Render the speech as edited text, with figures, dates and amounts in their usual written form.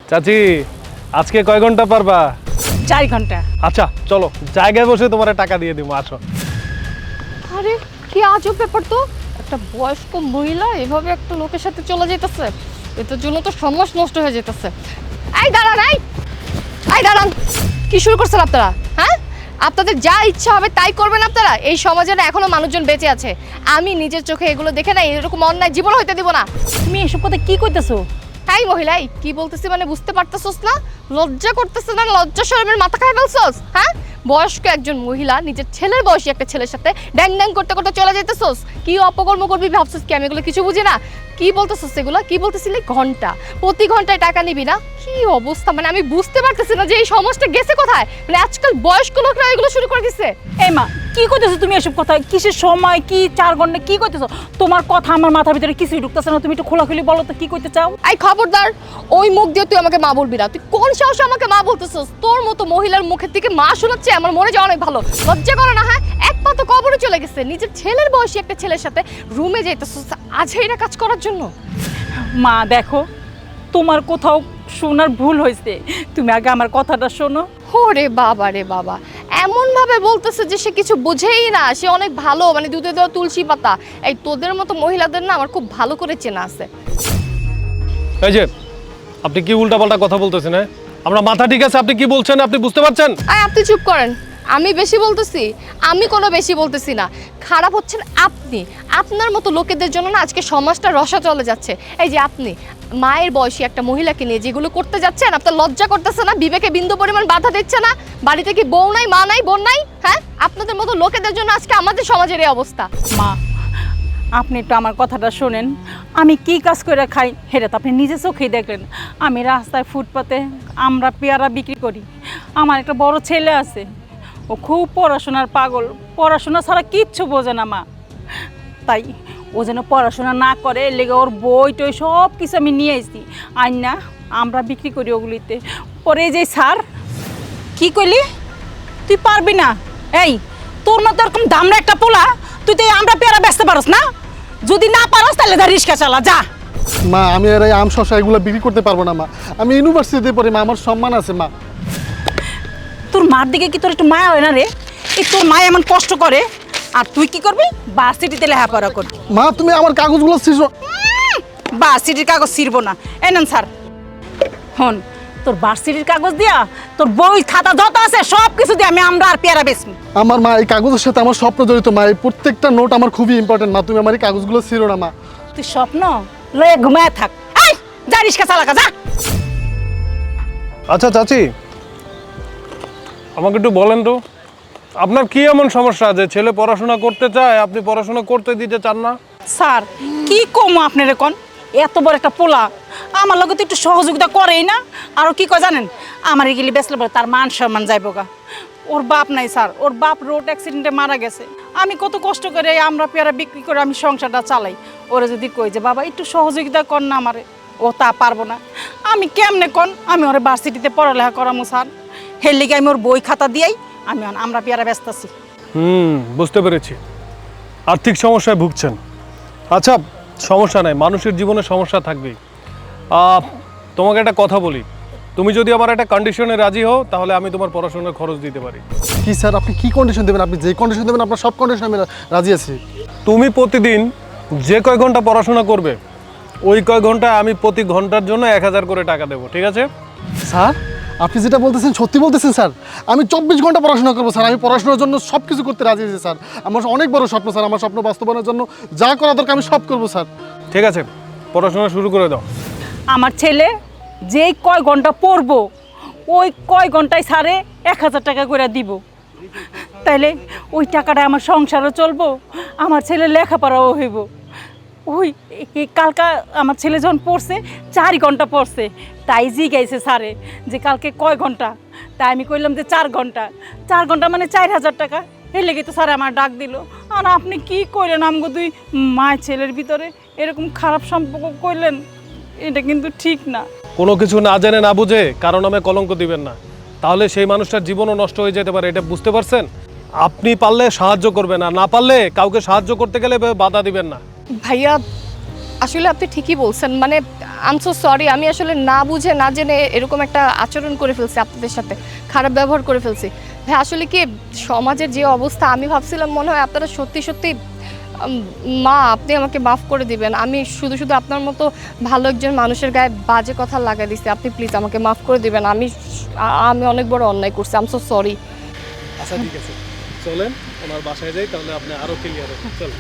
চাচি আজকে কয় ঘন্টা পারবা? 4 ঘন্টা। আচ্ছা চলো জায়গায় বসে তোমার টাকা দিয়ে দিব, আসো। আরে কি আজব ব্যাপার তো, একটা বয়স্ক মহিলা এভাবে একটা লোকের সাথে চলে যেতেছে, এটার জন্য তো সমাজ নষ্ট হয়ে যেতেছে। এই দাঁড়ান, এই দাঁড়ান, কি শুরু করছেন আপনারা? হ্যাঁ, আপনাদের যা ইচ্ছা হবে তাই করবেন আপনারা? এই সমাজে না এখনো মানুষজন বেঁচে আছে, আমি নিজের চোখে এগুলো দেখে না এরকম অন্যায় জীবন হইতে দিব না। তুমি এসব কথা কি কইতেছো? এই মহিলা, কি বলতেছি মানে বুঝতে পারতেছস না? লজ্জা করতেছে না? লজ্জা শরমের মাথা খাই ফেলছস? হ্যাঁ, বয়স্ক একজন মহিলা নিজের ছেলের বয়সী একটা ছেলের সাথে ড্যাং ড্যাং করতে করতে চলে যেতেছস। কি অপকর্ম করবি ভাবছস কি? আমি এগুলো কিছু বুঝি না। কি বলতেছস এগুলো? কি বলতেছিলি? ঘন্টা প্রতি ঘন্টায় টাকা নিবি না? কি অবস্থা, মানে আমি বুঝতে পারতেছি না যে এই সমাজটা গেছে কোথায়। মানে আজকাল বয়স্ক লোকরা এগুলো শুরু করে দিচ্ছে। এই মা, কি কইতেছো তুমি এসব কথা? কিসের সময়, কি 4 ঘন্টা, কি কইতেছো? তোমার কথা আমার মাথার ভিতরে কিছুই ঢুকতেছে না। তুমি একটু খোলাখুলি বলো তো কি কইতে চাও? এই খবরদার, ওই মুখ দিয়ে তুই আমাকে মা বলবি না। তুই কোন সাহসে আমাকে মা বলতেছস? তোর মতো মহিলার মুখের থেকে মা শোনাচ্ছে আমার মনে যায় অনেক ভালো। লজ্জা করে না? হ্যাঁ, এক পা তো কবরে চলে গেছে, নিজের ছেলের বয়সী একটা ছেলের সাথে রুমে যাইতেছস আজ এটা কাজ করার জন্য। মা দেখো, তোমার কোথাও শোনার ভুল হয়েছে। তুমি আগে আমার কথাটা শোনো। ওরে বাবা রে বাবা, এমন ভাবে বলতেছে যে সে কিছু বোঝেই না, সে অনেক ভালো, মানে দুধে দেওয়া তুলসী পাতা। এই তোদের মতো মহিলাদের না আমার খুব ভালো করে চেনা আছে। এই যে আপনি কি উল্টাপাল্টা কথা বলতেছেন? হ্যাঁ, আমরা মাথা ঠিক আছে, আপনি কি বলছেন আপনি বুঝতে পারছেন? আপনি চুপ করেন। আমি বেশি বলতেছি? আমি কোনো বেশি বলতেছি না। খারাপ হচ্ছেন আপনি। আপনার মতো লোকেদের জন্য না আজকে সমাজটা রসা চলে যাচ্ছে। এই যে আপনি মায়ের বয়সী একটা মহিলাকে নিয়ে যেগুলো করতে যাচ্ছেন, আপনার লজ্জা করতেছে না? বিবেকে বিন্দু পরিমাণ বাধা দিচ্ছে না? বাড়িতে কি বউ নাই, মা নাই, বোন নাই? হ্যাঁ, আপনাদের মতো লোকেদের জন্য আজকে আমাদের সমাজের এই অবস্থা। মা, আপনি একটু আমার কথাটা শোনেন। আমি কি কাজ করে খাই সেটা তো আপনি নিজে চোখেই দেখলেন। আমি রাস্তায় ফুটপাতে আমরা পেয়ারা বিক্রি করি। আমার একটা বড় ছেলে আছে, ও খুব পড়াশোনার পাগল, পড়াশোনা ছাড়া কিচ্ছু বোঝে না মা। তাই ও যেন পড়াশোনা না করে, লেগে ওর বই টই সব কিছু আমি নিয়ে এসেছি। আর না আমরা বিক্রি করি ওগুলিতে। পরে এই যে স্যার, কি কইলি? তুই পারবি না? এই তোর মতো এরকম দামরা একটা পোলা, তুই তো এই আমরা পেয়ারা বেচতে পারস না? যদি না পারস তাহলে যা রিক্সা চালা যা। মা আমি আর এই আম শসা এগুলো বিক্রি করতে পারবো না মা। আমি ইউনিভার্সিটিতে পড়ি মা, আমার সম্মান আছে মা। তোর মার দিকে কি তোর একটু মায়া হয় না রে? এই তোর মা এমন কষ্ট করে আর তুই কি করবি? ভার্সিটিতে লেখাপড়া করবি। মা তুমি আমার কাগজগুলো ছিঁড়ো। ভার্সিটির কাগজ ছিড়বো না। এই নেন স্যার, হন তোর ভার্সিটির কাগজ দিয়া তোর বই খাতা যত আছে সব কিছু দিয়ে আমি আমরা আর পেয়ারা বেচবো। আমার মা এই কাগজের সাথে আমার স্বপ্ন জড়িত মা। এই প্রত্যেকটা নোট আমার খুবই ইম্পর্টেন্ট মা। তুমি আমার এই কাগজগুলো ছিঁড়ো না মা। তুই স্বপ্ন লয়ে ঘুমায় থাক। এই যা রিক্সা চালাকা যা। আচ্ছা চাচি, আমাকে একটু বলেন তো, আপনার কি এমন সমস্যা যে ছেলে পড়াশোনা করতে চায়, আপনি পড়াশোনা করতে দিতে চান না? স্যার কি কম আপনার এখন, এত বড় একটা পোলা আমার লগে তো একটু সহযোগিতা করেই না। আরও কি কয় জানেন, আমার এগুলি বেচলে পরে তার মান সম্মান যাইব গা। ওর বাপ নাই স্যার, ওর বাপ রোড অ্যাক্সিডেন্টে মারা গেছে। আমি কত কষ্ট করে আমরা পেয়ারা বিক্রি করে আমি সংসারটা চালাই। ওরা যদি কই যে বাবা একটু সহযোগিতা কর না আমারে, ও তা পারবো না। আমি কেমনে কন আমি ওরে ভার্সিটিতে পড়ালেখা করামো স্যার? হের লিগে আমি ওর বই খাতা দিয়েই আমি আমরা পেয়ারা বেচতেছি। বুঝতে পেরেছি, আর্থিক সমস্যায় ভুগছেন। আচ্ছা সমস্যা নাই, মানুষের জীবনে সমস্যা থাকবেই। তোমাকে একটা কথা বলি, তুমি যদি আমার একটা কন্ডিশনে রাজি হও তাহলে আমি তোমার পড়াশোনার খরচ দিতে পারি। কি স্যার আপনি কি কন্ডিশন দেবেন? আপনি যে কন্ডিশন দেবেন আপনার সব কন্ডিশন আমি রাজি আছি। তুমি প্রতিদিন যে কয় ঘন্টা পড়াশোনা করবে ওই কয় ঘন্টা আমি প্রতি ঘন্টার জন্য 1000 করে টাকা দেবো, ঠিক আছে? স্যার আপনি যেটা বলতেছেন সত্যি বলতেছেন স্যার? আমি 24 ঘন্টা পড়াশোনা করবো স্যার। আমি পড়াশোনার জন্য সব কিছু করতে রাজি আছি স্যার। আমার অনেক বড় স্বপ্ন স্যার, আমার স্বপ্ন বাস্তবায়নের জন্য যা করা দরকার আমি সব করবো স্যার। ঠিক আছে, পড়াশোনা শুরু করে দাও। আমার ছেলে যেই কয় ঘন্টা পড়বো ওই কয় ঘন্টায় স্যারে 1000 টাকা করে দিব। তাইলে ওই টাকাটা আমার সংসারও চলবো, আমার ছেলে লেখাপড়াও হইব। ওই কালকা আমার ছেলে যখন পড়ছে 4 ঘন্টা পড়ছে, তাই জিগাইছে স্যারে যে কালকে কয় ঘন্টা। তাই আমি কইলাম যে 4 ঘন্টা। 4 ঘন্টা মানে 4000 টাকা। এর লেগে তো স্যার আমার ডাক দিল। আর আপনি কি কইলেন আমগো দুই মায়ের ছেলের ভিতরে এরকম খারাপ সম্পর্ক কইলেন? এটা কিন্তু ঠিক না। কোনো কিছু না জেনে না বুঝে কারণ নামে কলঙ্ক দিবেন না, তাহলে সেই মানুষটার জীবনও নষ্ট হয়ে যেতে পারে। এটা বুঝতে পারছেন? আপনি পারলে সাহায্য করবেন, আর না পারলে কাউকে সাহায্য করতে গেলে বাধা দিবেন না। ভাইয়া আসলে আপনি ঠিকই বলছেন, মানে আই এম সো সরি, আমি আসলে না বুঝে না জেনে এরকম একটা আচরণ করে ফেলছি আপনাদের সাথে, খারাপ ব্যবহার করে ফেলছি। ভাই আসলে কি সমাজের যে অবস্থা, আমি ভাবছিলাম মনে হয় আপনারা সত্যি সত্যি মা আপনি আমাকে মাফ করে দিবেন। আমি শুধু শুধু আপনার মতো ভালো একজন মানুষের গায়ে বাজে কথা লাগাই দিছি। আপনি প্লিজ আমাকে মাফ করে দিবেন। আমি অনেক বড় অন্যায় করছি। I am so sorry. আচ্ছা ঠিক আছে, চলেন ওনার বাসায় যাই, তাহলে আপনি আরও ক্লিয়ার হবে। চল।